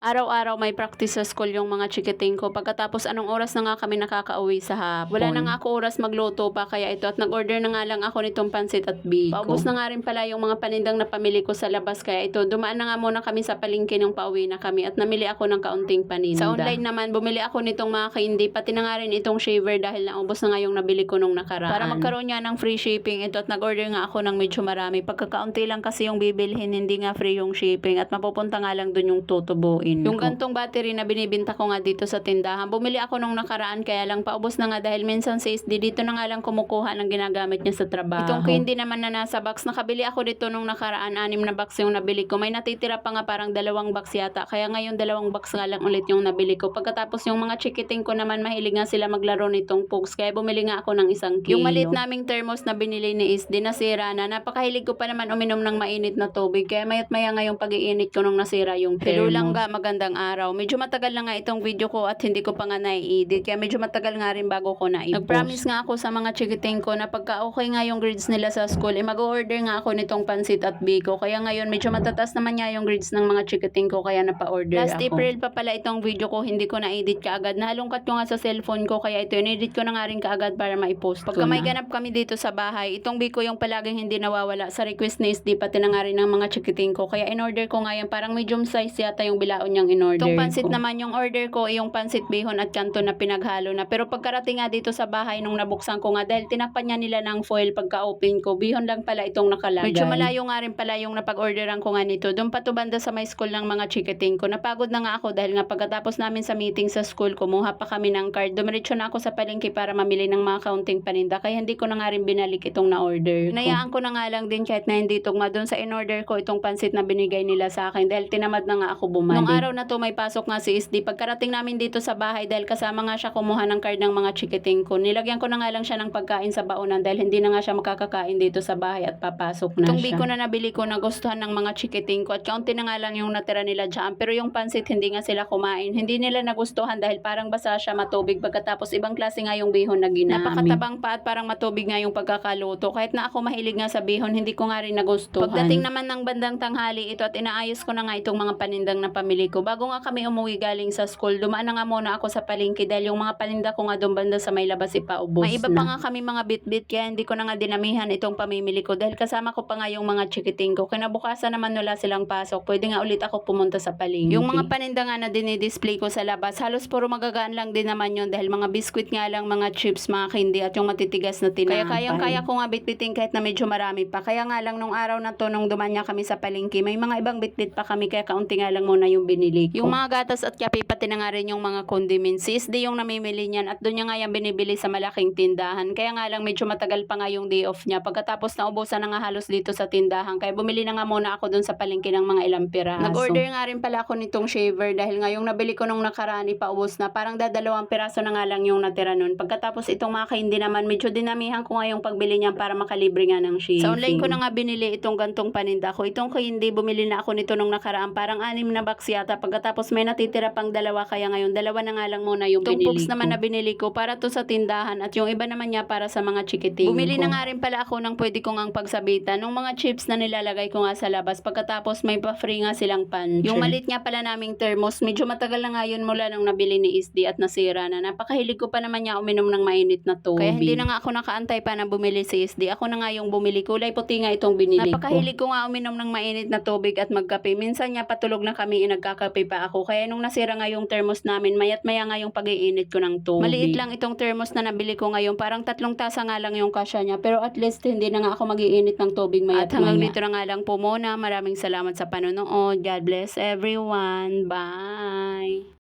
Araw-araw may practice sa school yung mga chikiting ko. Pagkatapos anong oras na nga kami nakakauwi sa hapon. Wala na nga ako oras magluto pa kaya ito at nag-order na nga lang ako nitong pansit at biko. Paubos na nga rin pala yung mga panindang na pamili ko sa labas kaya ito dumaan na nga muna kami sa palengke nung pauwi na kami at namili ako ng kaunting paninda. Sa online naman bumili ako nitong mga candy pati na nga rin itong shaver dahil naubos na nga yung nabili ko nung nakaraan. Para magkaroon nga ng free shipping ito at nag-order nga ako ng medyo marami. Pagkakaunti lang kasi yung bibilhin hindi nga free yung shipping at mapupunta nga lang dun yung tutubuin. Yung gantong battery na binibinta ko nga dito sa tindahan, bumili ako nung nakaraan kaya lang paubos na nga dahil minsan si SD dito na nga lang kumukuha ng ginagamit niya sa trabaho. Itong candy naman na nasa box, nakabili ako dito nung nakaraan, 6 na box yung nabili ko. May natitira pa nga parang 2 box yata, kaya ngayon 2 box nga lang ulit yung nabili ko. Pagkatapos yung mga chikiting ko naman mahilig nga sila maglaro nitong pugs, kaya bumili nga ako ng 1 kilo. Yung maliit naming thermos na binili ni SD, nasira na. Napakahilig ko pa naman uminom ng mainit na tubig, kaya mayat maya nga yung pag-iinit ko nung nasira yung thermos. Hello lang ga, magandang araw. Medyo matagal na nga itong video ko at hindi ko pa nga na-edit, kaya medyo matagal nga rin bago ko na-i-post. Nag-promise nga ako sa mga chikiting ko na pagka okay nga yung grades nila sa school, mag-order nga ako nitong pansit at biko. Kaya ngayon medyo matataas naman nga yung grades ng mga chikiting ko kaya napa-order ako. Last April pa pala itong video ko, hindi ko na-edit kaagad. Nahalungkat ko nga sa cellphone ko kaya ito in-edit ko na nga rin kaagad para ma-post ko na. Pagka may ganap kami dito sa bahay, itong biko yung palaging hindi nawawala sa request ni SD pati na nga rin ng mga chikiting ko. Kaya in-order ko nga yan, parang medium size yata yung bilaon niyang in-order. Itong pansit naman yung order ko, yung pansit bihon at kanto na pinaghalo na. Pero pagkarating nga dito sa bahay nung nabuksan ko nga dahil tinakpan niya nila ng foil pagka-open ko, bihon lang pala itong nakalagay. Medyo malayo nga rin pala yung napag-orderan ko nga nito. Doon pa to banda sa may school ng mga chikiting ko. Napagod na nga ako dahil nga pagkatapos namin sa meeting sa school, kumuha pa kami ng card. Dumiretso na ako sa palengke para mamili ng mga kaunting paninda. Kaya hindi ko na nga rin binalik itong na-order ko. Nayaan ko na nga lang din kahit na hindi itong doon sa in-order ko itong pansit na binigay nila sa akin dahil tinamad na nga ako bumalik. Nung araw na to may pasok nga si SD. Pagkarating namin dito sa bahay dahil kasama nga siya kumuha ng card ng mga chikiting ko. Nilagyan ko na nga lang siya ng pagkain sa baonan dahil hindi na nga siya makakakain dito sa bahay at papasok na itong siya. Biko na nabili ko nagustuhan ng mga chikiting ko at kaunti na nga lang yung natira nila dyan. Pero yung pansit hindi nga sila kumain. Hindi nila nagustuhan dahil parang basa siya matubig pagkatapos ibang klase nga yung bihon na ginamit. Napakatabang pa at parang matubig nga yung pagkakaluto. Kahit na ako mahilig nga sa bihon, hindi ko nga rin nagustuhan. Pagdating naman ng bandang tanghali ito at inaayos ko na nga itong mga panindang na pamili ko. Bago nga kami umuwi galing sa school, dumaan na nga muna ako sa palengke dahil yung mga paninda ko nga doon banda sa may labas ipaubos may iba na. Pa nga kami mga bitbit kaya hindi ko na nga dinamihan itong pamimili ko dahil kasama ko pa nga yung mga chikiting ko. Kinabukasan naman wala silang pasok. Pwede nga ulit ako pumunta sa palengke. Yung mga paninda nga na dinidisplay ko sa labas, halos puro magagaan lang din naman yun dahil mga biskwit nga lang, mga chips, mga candy at yung matitigas na tinapay. Kaya kayang-kaya ko nga bitbitin kahit na medyo marami pa. Kaya nga lang nung araw na to, nung dumaan nga kami sa palengke, may mga ibang bitbit pa kami kaya kaunti nga lang muna yung binili ko. Yung mga gatas at kape pati na nga rin yung mga condiments. Si SD yung namimili niyan at doon niya nga yung binibili sa malaking tindahan. Kaya nga lang medyo matagal pa nga yung day off niya. Pagkatapos na ubusan na nga halos dito sa tindahan. Kaya bumili na nga muna ako doon sa palengke ng mga ilang piraso. Nag-order nga rin pala ako nitong shaver dahil nga yung nabili ko nung nakaraan ipaubos na. Parang 2 piraso na nga lang yung natira nun. Pagkatapos itong mga candy naman medyo dinamihan ko nga yung pagbili niya para makalibre nga ng shipping. Sa online ko na nga binili itong gantong paninda ko. Itong candy bumili na ako nito nung nakaraan. Parang 6 na box yata. Pagkatapos may natitira pang 2 kaya ngayon 2 na nga lang muna yung binili ko. Itong naman na binili ko para to sa tindahan at yung iba naman niya para sa mga chikiting. Bumili na nga rin pala ako ng pwede ko ngang pagsabitan nung mga chips na nilalagay ko nga sa labas. Pagkatapos may pa-free nga silang puncher. Yung malit nga pala naming thermos, medyo matagal na nga yun mula nung nabili ni SD at nasira na. Napakahilig ko pa naman niya uminom ng mainit na tubig. Kaya hindi na nga ako nakaantay pa na bumili si SD. Ako na nga yung bumili. Kulay puti nga itong binili ko. Napakahilig ko nga uminom ng mainit na tubig at magkape. Minsan niya patulog na kami nagkakape pa ako. Kaya nung nasira nga yung thermos namin, mayat maya nga yung pag-iinit ko ng tubig. Maliit lang itong thermos na nabili ko ngayon. Parang 3 tasa nga lang yung kasya niya. Pero at least hindi na nga ako mag-iinit ng tubig mayat maya. At hanggang dito na nga lang po muna. Maraming salamat sa panonood. God bless everyone. Bye!